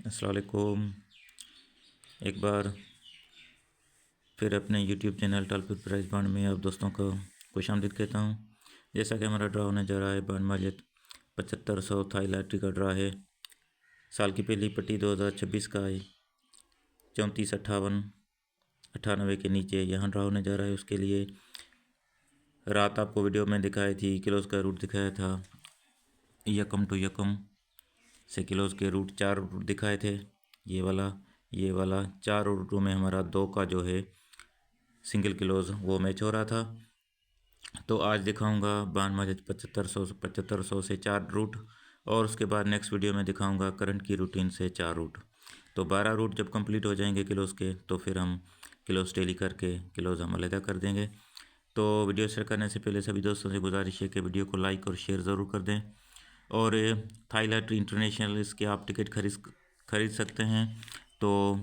अस्सलाम वालेकुम। एक बार फिर अपने YouTube channel Talpur price bond में आप दोस्तों को खुशामदीद कहता हूँ। जैसा कि हमारा ड्रा होने जा रहा है बांड माजिद 7500 थाई लॉटरी का ड्रा है। साल की पहली पट्टी 2026 का है। 345898 के नीचे यहाँ ड्रा होने जा रहा है। उसके लिए रात आपको वीडियो में दिखाई थी, किलोज़ का रूट दिखाया था। यकम टू यकम से किलोज़ के रूट 4 रूट दिखाए थे। ये वाला 4 रूटों में हमारा 2 का जो है सिंगल किलोज़ वो मैच हो रहा था। तो आज दिखाऊंगा बांड माजिद 7500 से 4 रूट, और उसके बाद नेक्स्ट वीडियो में दिखाऊंगा करंट की रूटीन से 4 रूट। तो 12 रूट जब कंप्लीट हो जाएंगे किलोज़ के, तो फिर हम किलोज़ टेली करके किलोज़ हम अलग कर देंगे। तो वीडियो शेयर करने से पहले सभी दोस्तों से गुजारिश है कि वीडियो को लाइक और शेयर ज़रूर कर दें। और थाई लॉटरी इंटरनेशनल इसके आप टिकट खरीद सकते हैं। तो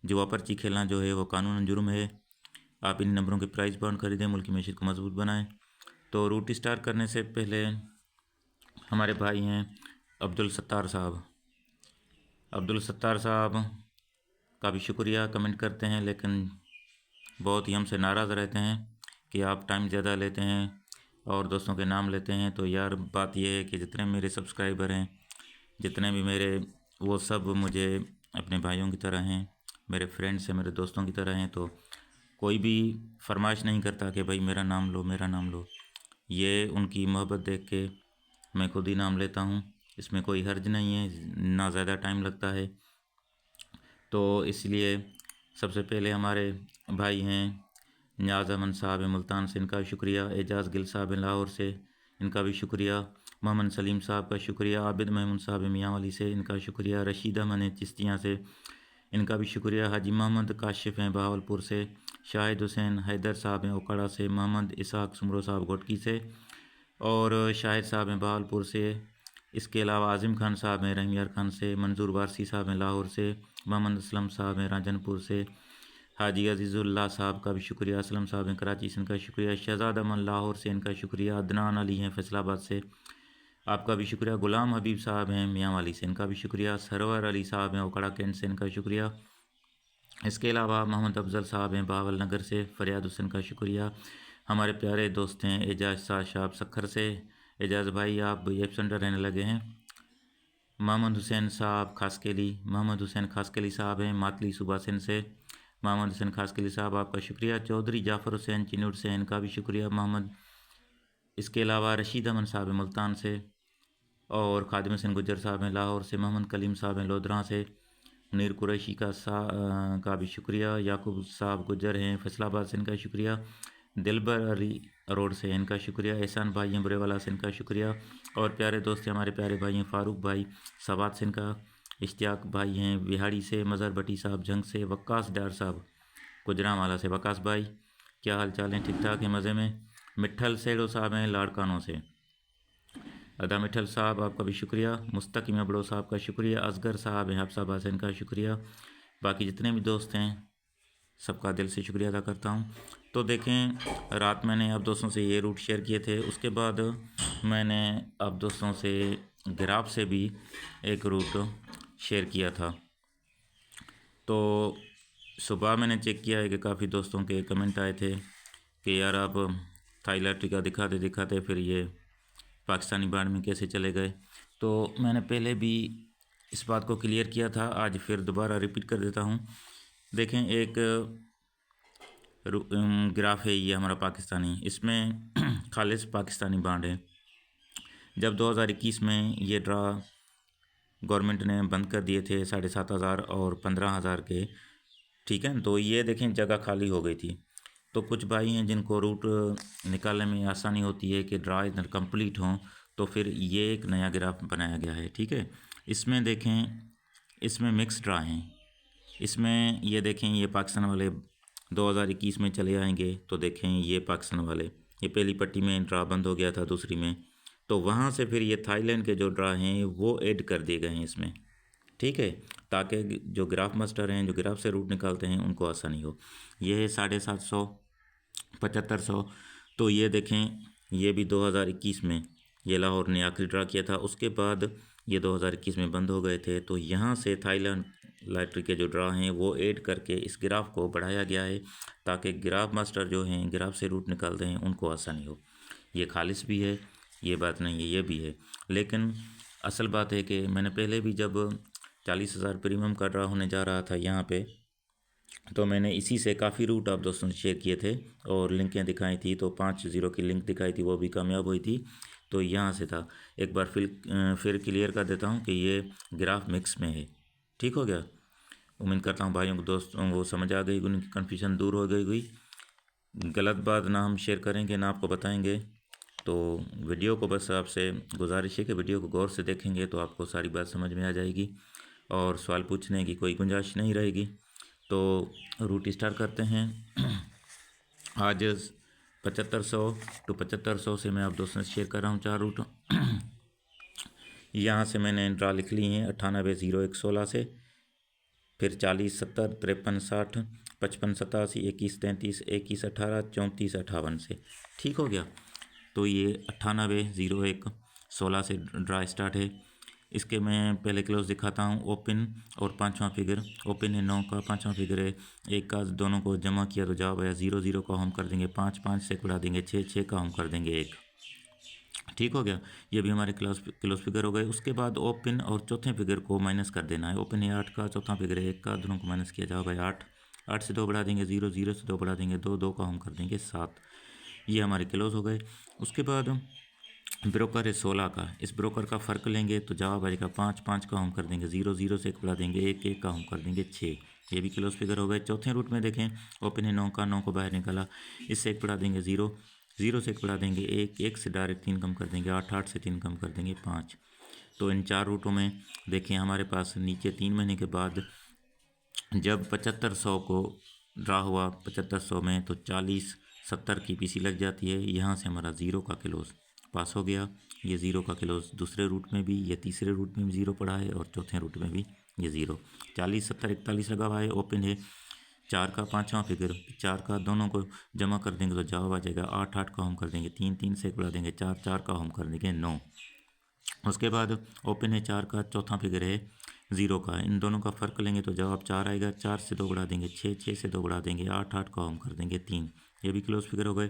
जुआ पर्ची खेलना जो है वो कानूनन जुर्म है। आप इन नंबरों के प्राइस बॉन्ड खरीदें, मुल्क की मैशत को मजबूत बनाएं। तो रूट स्टार्ट करने से पहले हमारे भाई हैं अब्दुल सत्तार साहब का भी शुक्रिया। कमेंट करते हैं लेकिन बहुत ही हमसे नाराज़ रहते हैं कि आप टाइम ज़्यादा लेते हैं और दोस्तों के नाम लेते हैं। तो यार बात यह है कि जितने मेरे सब्सक्राइबर हैं, जितने भी मेरे, वो सब मुझे अपने भाइयों की तरह हैं, मेरे फ्रेंड्स हैं, मेरे दोस्तों की तरह हैं। तो कोई भी फरमाइश नहीं करता कि भाई मेरा नाम लो, मेरा नाम लो। ये उनकी मोहब्बत देख के मैं खुद ही नाम लेता हूँ। इसमें कोई हर्ज नहीं है, ना ज़्यादा टाइम लगता है। तो इसलिए सबसे पहले हमारे भाई हैं नियाज़ अमन साहब मुल्तान से, इनका शुक्रिया। एजाज़ गिल साहब लाहौर से, इनका भी शुक्रिया। मोहम्मद सलीम साहब का शुक्रिया। आबिद महमूद साहब मियाँ वाली से, इनका शुक्रिया। रशीद अमन चिश्तियाँ से, इनका भी शुक्रिया। हाजी मोहम्मद काशिफ हैं बहावलपुर से। शाहिद हुसैन हैदर साहब हैं ओकड़ा से। मोहम्मद इसाक सुमरो साहब घोटकी से, और शाहिद साहब हैं बहावलपुर से। इसके अलावा आज़िम खान साहब हैं रहमियार खान से। मंजूर वारसी साहब हैं लाहौर से। मोहम्मद असलम साहब हैं राजनपुर से। हाजी अजीज़ुल्लाह साहब का भी शुक्रिया। असलम साहब हैं कराची से, इनका शुक्रिया। शहजाद अमन लाहौर से, इनका शुक्रिया। अदनान अली हैं फैसलाबाद से, आपका भी शुक्रिया। गुलाम हबीब साहब हैं मियाँ वाली से, इनका भी शुक्रिया। सरवर अली साहब हैं ओकड़ा कैंट से, इनका शुक्रिया। इसके अलावा मोहम्मद अफजल साहब हैं बहावल नगर से। फरियाद हुसैन का शुक्रिया। हमारे प्यारे दोस्त हैं एजाज साहब सखर से। एजाज भाई आप एप सेंटर रहने लगे हैं। मोहम्मद हुसैन साहब खासकेली, मोहम्मद हुसैन खासकेली साहब हैं मातली सुबासिन से। मोहम्मद हुसैन खासकेली साहब आपका शुक्रिया। चौधरी जाफ़र हुसैन चिन्नूर से, इनका भी शुक्रिया मोहम्मद। इसके अलावा रशीद अमन साहब हैं मुल्तान से, और खादिम हुसैन गुजर साहब हैं लाहौर से। मोहम्मद कलीम साहब हैं लोधरा से। मुनीर कुरैशी का भी शुक्रिया। याकूब साहब गुजर हैं फैसलाबाद से, इनका शुक्रिया। दिलबर अली रोड से, इनका शुक्रिया। एहसान भाई हैं बुरेवाला से, इनका शुक्रिया। और प्यारे दोस्त हमारे प्यारे भाई हैं फारूक भाई सवात से, इनका। इश्तियाक भाई हैं बिहाड़ी से। मज़हर भट्टी साहब जंग से। वक्कास डार साहब गुजरांवाला से। वक्कास भाई क्या हाल चाल हैं? ठीक ठाक हैं, मज़े में। मिठल सेड़ो साहब हैं लाड़कानों से। अदा मिठल साहब आपका भी शुक्रिया। मुस्तकीम अबड़ो साहब का शुक्रिया। असगर साहब हैं हफ्साबाद से, इनका शुक्रिया। बाकी जितने भी दोस्त हैं सबका दिल से शुक्रिया अदा करता हूँ। तो देखें, रात मैंने आप दोस्तों से ये रूट शेयर किए थे। उसके बाद मैंने आप दोस्तों से ग्राफ से भी एक रूट शेयर किया था। तो सुबह मैंने चेक किया है कि काफ़ी दोस्तों के कमेंट आए थे कि यार आप थाई लॉटरी का दिखाते फिर ये पाकिस्तानी बांड में कैसे चले गए। तो मैंने पहले भी इस बात को क्लियर किया था, आज फिर दोबारा रिपीट कर देता हूँ। देखें, एक ग्राफ है ये हमारा पाकिस्तानी, इसमें खालिस पाकिस्तानी बांड है। जब 2021 में ये ड्रा गवर्नमेंट ने बंद कर दिए थे 7,500 और 15,000 के, ठीक है। तो ये देखें जगह खाली हो गई थी। तो कुछ भाई हैं जिनको रूट निकालने में आसानी होती है कि ड्रा इधर कंप्लीट हों, तो फिर ये एक नया ग्राफ बनाया गया है, ठीक है। इसमें देखें, इसमें मिक्स ड्रा हैं। इसमें ये देखें, ये पाकिस्तान वाले 2021 में चले आएंगे। तो देखें ये पाकिस्तान वाले, ये पहली पट्टी में ड्रा बंद हो गया था, दूसरी में, तो वहाँ से फिर ये थाईलैंड के जो ड्रा हैं वो ऐड कर दिए गए हैं इसमें, ठीक है, ताकि जो ग्राफ मास्टर हैं, जो ग्राफ से रूट निकालते हैं, उनको आसानी हो। ये है 750, 7500। तो ये देखें, ये भी 2021 में ये लाहौर ने आखिरी ड्रा किया था। उसके बाद ये 2021 में बंद हो गए थे। तो यहाँ से थाईलैंड लॉटरी के जो ड्रा हैं वो ऐड करके इस ग्राफ को बढ़ाया गया है, ताकि ग्राफ मास्टर जो हैं ग्राफ से रूट निकालते हैं उनको आसानी हो। ये खालिस भी है, ये बात नहीं है, ये भी है। लेकिन असल बात है कि मैंने पहले भी जब 40,000 प्रीमियम का ड्रा होने जा रहा था यहाँ पे, तो मैंने इसी से काफ़ी रूट आप दोस्तों से शेयर किए थे और लिंकें दिखाई थी। तो 5 ज़ीरो की लिंक दिखाई थी, वो भी कामयाब हुई थी। तो यहाँ से था। एक बार फिर क्लियर कर देता हूँ कि ये ग्राफ मिक्स में है। ठीक हो गया। उम्मीद करता हूँ भाइयों को दोस्तों वो समझ आ गई, उनकी कन्फ्यूजन दूर हो गई। गलत बात ना हम शेयर करेंगे ना आपको बताएंगे। तो वीडियो को बस आपसे गुजारिश है कि वीडियो को गौर से देखेंगे तो आपको सारी बात समझ में आ जाएगी और सवाल पूछने की कोई गुंजाइश नहीं रहेगी। तो रूट स्टार्ट करते हैं। आज 7500 टू 7500 से मैं आप दोस्तों से शेयर कर रहा हूँ 4 रूट। यहाँ से मैंने ड्रा लिख ली हैं 98 01 16 से, फिर 40 70 53 60 55 87 21 33 21 18 34 58 से। ठीक हो गया। तो ये 98 01 16 से ड्रा स्टार्ट है। इसके मैं पहले क्लोज दिखाता हूँ। ओपन और पांचवा फिगर, ओपन है 9 का, पांचवा फिगर है 1 का, दोनों को जमा किया तो जवाब आया 0 0 का हम कर देंगे 5, 5 से बढ़ा देंगे 6, 6 का हम कर देंगे 1। ठीक हो गया। ये भी हमारे क्लोज फिगर हो गए। उसके बाद ओपन और चौथे फिगर को माइनस कर देना है। ओपन है 8 का, चौथा फिगर है 1 का, दोनों को माइनस किया जवाब है 8, 8 से 2 बढ़ा देंगे 0, 0 से 2 बढ़ा देंगे 2, 2 का हम कर देंगे 7। ये हमारे क्लोज हो गए। उसके बाद ब्रोकर है 16 का, इस ब्रोकर का फ़र्क लेंगे तो जवाब आएगा 5, 5 का हम कर देंगे 0, 0 से 1 बढ़ा देंगे 1, 1 का हम कर देंगे 6। ये भी क्लोज फिगर हो गए। चौथे रूट में देखें, ओपन है 9 का, 9 को बाहर निकाला, इससे 1 बढ़ा देंगे 0, 0 से 1 बढ़ा देंगे 1, 1 से डायरेक्ट 3 कम कर देंगे 8, 8 से 3 कम कर देंगे 5। तो इन 4 रूटों में देखें हमारे पास नीचे 3 महीने के बाद जब 7500 को ड्रा हुआ 7500 में, तो 40 70 की पीसी लग जाती है। यहाँ से हमारा 0 का क्लोज पास हो गया। ये 0 का क्लोज दूसरे रूट में भी, ये तीसरे रूट में भी 0 पड़ा है और चौथे रूट में भी ये 0। 40 70 41 लगा हुआ है। ओपन है 4 का, पाँचवा फिगर 4 का, दोनों को जमा कर देंगे तो जवाब आ जाएगा 8, 8 का हम कर देंगे 3, 3 से बढ़ा देंगे 4, 4 का हम कर देंगे 9। उसके बाद ओपन है 4 का, चौथा फिगर है 0 का, इन दोनों का फ़र्क लेंगे तो जवाब 4 आएगा। 4 से 2 बढ़ा देंगे 6, 6 से 2 बढ़ा देंगे 8, 8 का हम कर देंगे 3। ये भी क्लोज फिगर हो गए।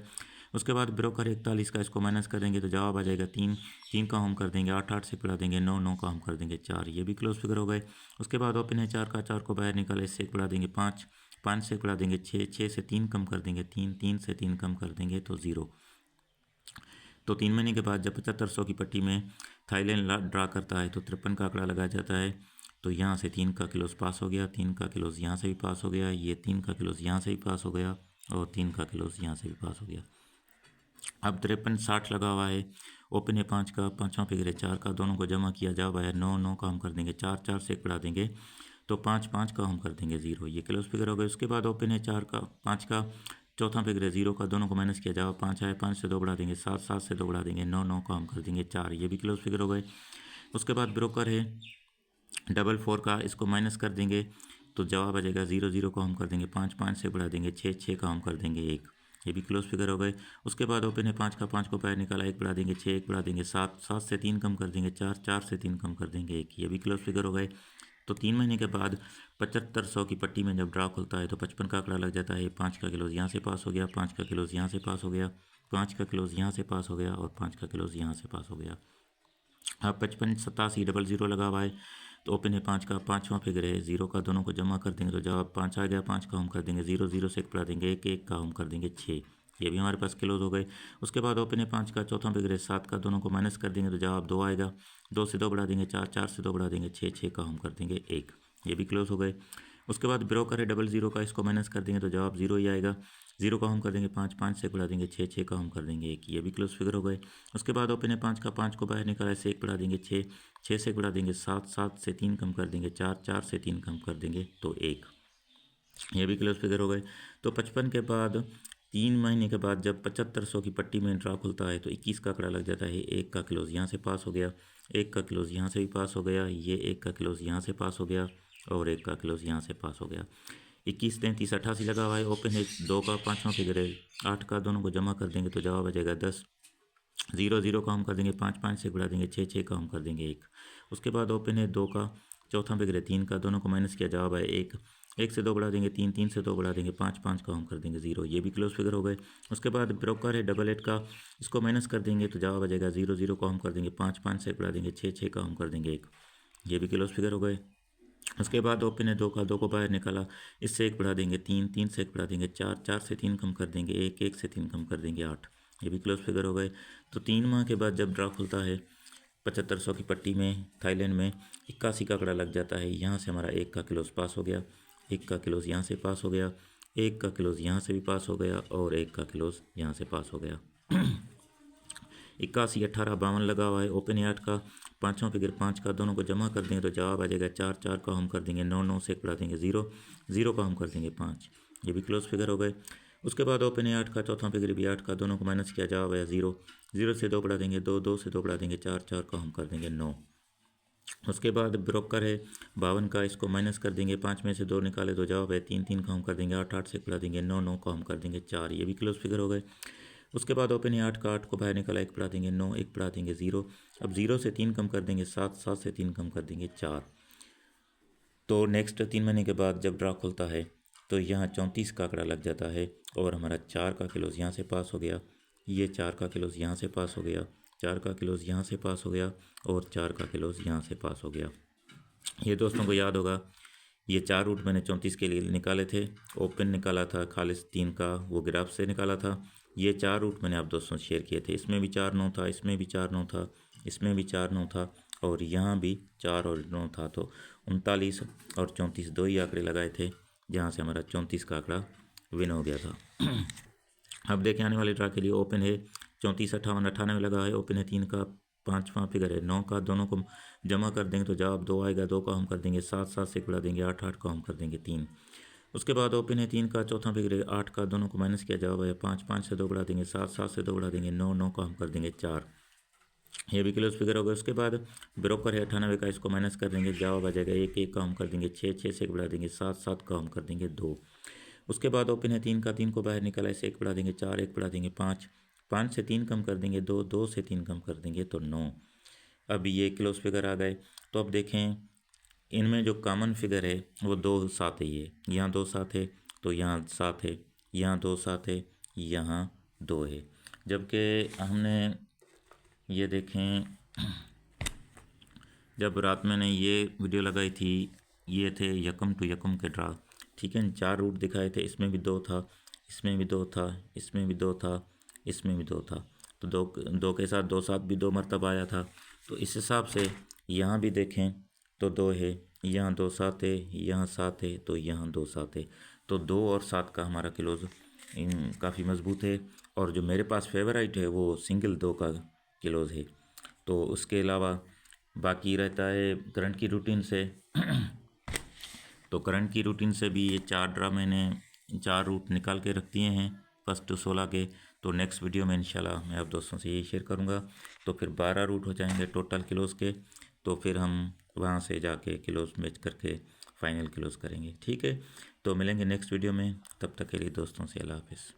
उसके बाद ब्रोकर 41 का, इसको माइनस कर देंगे तो जवाब आ जाएगा 3, 3 का हम कर देंगे 8, 8 से बढ़ा देंगे 9, 9 का हम कर देंगे 4। ये भी क्लोज फिगर हो गए। उसके बाद ओपन है 4 का, 4 को बाहर निकाले, इससे 1 बढ़ा देंगे 5, 5 से बढ़ा देंगे 6, 6 से 3 कम कर देंगे 3, 3 से 3 कम कर देंगे तो 0। तो 3 महीने के बाद जब 7500 की पट्टी में थाईलैंड ड्रा करता है तो 53 का आंकड़ा लगाया जाता है। तो यहाँ से 3 का क्लोज पास हो गया, 3 का क्लोज यहाँ से भी पास हो गया, ये 3 का क्लोज यहाँ से भी पास हो गया और 3 का क्लोज यहाँ से भी पास हो गया। अब 53 60 लगा हुआ है। ओपन है 5 का, पाँचवा फिगर है 4 का, दोनों को जमा किया जवाब आया 9, 9 का हम कर देंगे 4, 4 से 1 बढ़ा देंगे तो 5, 5 का हम कर देंगे 0। ये क्लोज फिगर हो गए। उसके बाद ओपन है 4 का, 5 का, चौथा फिगर है 0 का, दोनों को माइनस किया जवाब 5 आया, 5 से 2 बढ़ा देंगे 7, 7 से 2 बढ़ा देंगे 9, 9 का हम कर देंगे 4। ये भी क्लोज फिगर हो गए। उसके बाद ब्रोकर है 44 का, इसको माइनस कर देंगे तो जवाब आ जाएगा 0, 0 को हम कर देंगे 5, 5 से बढ़ा देंगे 6, 6 का हम कर देंगे 1। ये भी क्लोज फिगर हो गए। उसके बाद ओपन है 5 का, 5 को बाहर निकाला, 1 बढ़ा देंगे 6, 1 बढ़ा देंगे 7, 7 से 3 कम कर देंगे 4, 4 से 3 कम कर देंगे 1। ये भी क्लोज फिगर हो गए। तो 3 महीने के बाद 7500 की पट्टी में जब ड्रा खुलता है तो 55 का आंकड़ा लग जाता है। 5 का क्लोज यहाँ से पास हो गया, 5 का क्लोज यहाँ से पास हो गया, 5 का क्लोज यहाँ से पास हो गया और 5 का क्लोज यहाँ से पास हो गया। अब 55 87 00 लगा हुआ है। तो ओपन है 5 का, पाँचवा फिगर है 0 का, दोनों को जमा कर देंगे तो जवाब 5 आ गया। 5 का हम कर देंगे 0, 0 से 1 बढ़ा देंगे 1, 1 का हम कर देंगे 6। ये भी हमारे पास क्लोज हो गए। उसके बाद ओपन है 5 का, चौथा फिगर है 7 का, दोनों को माइनस कर देंगे तो जवाब 2 आएगा। 2 से 2 बढ़ा देंगे 4, 4 से 2 बढ़ा देंगे 6, 6 का हम कर देंगे 1। ये भी क्लोज हो गए। उसके बाद ब्रोकर है 00 का, इसको माइनस कर देंगे तो जवाब 0 ही आएगा। 0 का हम कर देंगे 5, 5 से बढ़ा देंगे 6, 6 का हम कर देंगे 1। ये भी क्लोज फिगर हो गए। उसके बाद ओपन है 5 का, 5 को बाहर निकाला, से 1 बढ़ा देंगे 6, 6 से बढ़ा देंगे 7, 7 से 3 कम कर देंगे 4, 4 से 3 कम कर देंगे तो 1। ये भी क्लोज फिगर हो गए। तो 55 के बाद 3 महीने के बाद जब 7500 की पट्टी में ड्रा खुलता है तो 21 का आंकड़ा लग जाता है। 1 का क्लोज यहाँ से पास हो गया, 1 का क्लोज यहाँ से भी पास हो गया, ये 1 का क्लोज यहाँ से पास हो गया और 1 का क्लोज यहाँ से पास हो गया। 21 33 88 लगा हुआ है। ओपन है 2 का, पाँचवा फिगर है 8 का, दोनों को जमा कर देंगे तो जवाब आ जाएगा 10। 0 0 का हम कर देंगे 5 5 से बढ़ा देंगे 6 6 का हम कर देंगे 1। उसके बाद ओपन है 2 का, चौथा फिगर है 3 का, दोनों को माइनस किया, जवाब है 1। 1 से 2 बढ़ा देंगे 3, 3 से 2 बढ़ा देंगे 5 5 का हम कर देंगे 0, ये भी क्लोज फिगर हो गए। उसके बाद ब्रोकर है 8 का, इसको माइनस कर देंगे तो जवाब आ जाएगा 0 0 को हम कर देंगे 5 5 से बढ़ा देंगे 6 6 का हम कर देंगे 1, ये भी क्लोज फिगर हो गए। उसके बाद ओपन है 2 का, 2 को बाहर निकाला, इससे 1 बढ़ा देंगे 3, 3 से 1 बढ़ा देंगे 4, 4 से 3 कम कर देंगे 1, 1 से 3 कम कर देंगे 8, ये भी क्लोज फिगर हो गए। तो 3 माह के बाद जब ड्रा खुलता है 7500 की पट्टी में थाईलैंड में 81 का आंकड़ा लग जाता है, यहाँ से हमारा 1 का क्लोज पास हो गया, 1 का क्लोज यहाँ से पास हो गया, 1 का क्लोज यहाँ से भी पास हो गया और 1 का क्लोज यहाँ से पास हो गया। 81 18 52 लगा हुआ है। ओपन है 8 का, पाँचों फिगर 5 का, दोनों को जमा कर देंगे तो जवाब आ जाएगा 4 4 का हम कर देंगे 9 9 से बढ़ा देंगे 0 0 का हम कर देंगे 5, ये भी क्लोज फिगर हो गए। उसके बाद ओपन है 8 का, चौथा फिगर भी 8 का, दोनों को माइनस किया, जवाब आया 0 0 से 2 बढ़ा देंगे 2 2 से 2 बढ़ा देंगे 4 4 का हम कर देंगे 9। उसके बाद ब्रोकर है 52 का, इसको माइनस कर देंगे, 5 में से 2 निकाले तो जवाब है 3 3 का हम कर देंगे 8 8 से बढ़ा देंगे 9 9 का हम कर देंगे 4, ये भी क्लोज फिगर हो गए। उसके बाद ओपन है 8 का, 8 को बाहर निकाला, 1 बढ़ा देंगे 9, 1 बढ़ा देंगे 0, अब 0 से 3 कम कर देंगे 7, 7 से 3 कम कर देंगे 4। तो नेक्स्ट 3 महीने के बाद जब ड्रा खुलता है तो यहाँ 34 का आंकड़ा लग जाता है और हमारा 4 का क्लोज यहाँ से पास हो गया, ये 4 का क्लोज यहाँ से पास हो गया, 4 का क्लोज यहाँ से पास हो गया और 4 का क्लोज यहाँ से पास हो गया। ये दोस्तों को याद होगा, ये 4 रूट मैंने 34 के लिए निकाले थे, ओपन निकाला था खालिस 3 का, वो ग्राफ से निकाला था। ये 4 रूट मैंने आप दोस्तों शेयर किए थे, इसमें भी 4 9 था, इसमें भी 4 9 था, इसमें भी 4 9 था और यहाँ भी 4 और 9 था। तो 39 और 34 दो ही आंकड़े लगाए थे, जहाँ से हमारा 34 का आंकड़ा विन हो गया था। अब देखें आने वाले ड्रा के लिए ओपन है 34 58 98 लगा है, ओपन है 3 का, पाँचवा फिगर है 9 का, दोनों को जमा कर देंगे तो जवाब 2 आएगा, 2 का हम कर देंगे 7 7 से बढ़ा देंगे 8 8 का हम कर देंगे 3। उसके बाद ओपन है 3 का, चौथा फिगर है 8 का, दोनों को माइनस किया, जवाब है 5 5 से 2 बढ़ा देंगे 7 7 से 2 बढ़ा देंगे 9 9 का हम कर देंगे 4, ये भी क्लोज फिगर होगा। उसके बाद ब्रोकर है 98 का, इसको माइनस कर देंगे, जवाब आ जाएगा 1 1 का हम कर देंगे 6 6 से बढ़ा देंगे 7 7 का हम कर देंगे 2। उसके बाद ओपन है 3 का, 3 को बाहर निकाला, इसे 1 बढ़ा देंगे 4, 1 बढ़ा देंगे 5, 5 से 3 कम कर देंगे 2, 2 से 3 कम कर देंगे तो 9। अब ये क्लोज फिगर आ गए। तो अब देखें इनमें जो कॉमन फिगर है वो 2 7 ही है, यहाँ 2 7 है तो यहाँ 7 है, यहाँ 2 7 है, यहाँ 2 है। जबकि हमने ये देखें जब रात मैंने ये वीडियो लगाई थी, ये थे यकम टू यकम के ड्रा, ठीक है, 4 रूट दिखाए थे, इसमें भी 2 था, इसमें भी 2 था, इसमें भी 2 था, इसमें भी 2 था, तो 2 2 के साथ 2 7 भी 2 मरतबा आया था। तो इस हिसाब से यहाँ भी देखें तो 2 है, यहाँ 2 7 है, यहाँ 7 है तो यहाँ 2 7 है, तो 2 और 7 का हमारा क्लोज काफ़ी मजबूत है। और जो मेरे पास फेवरेट है वो सिंगल 2 का क्लोज है। तो उसके अलावा बाकी रहता है करंट की रूटीन से। तो करंट की रूटीन से भी ये 4 ड्रा मैंने 4 रूट निकाल के रख दिए हैं फर्स्ट टू 16 के। तो नेक्स्ट वीडियो में इंशाल्लाह मैं आप दोस्तों से यही शेयर करूँगा। तो फिर 12 रूट हो जाएंगे टोटल क्लोज के, तो फिर हम वहाँ से जाके क्लोज मैच करके फाइनल क्लोज करेंगे, ठीक है। तो मिलेंगे नेक्स्ट वीडियो में, तब तक के लिए दोस्तों से अल्लाह हाफिज़।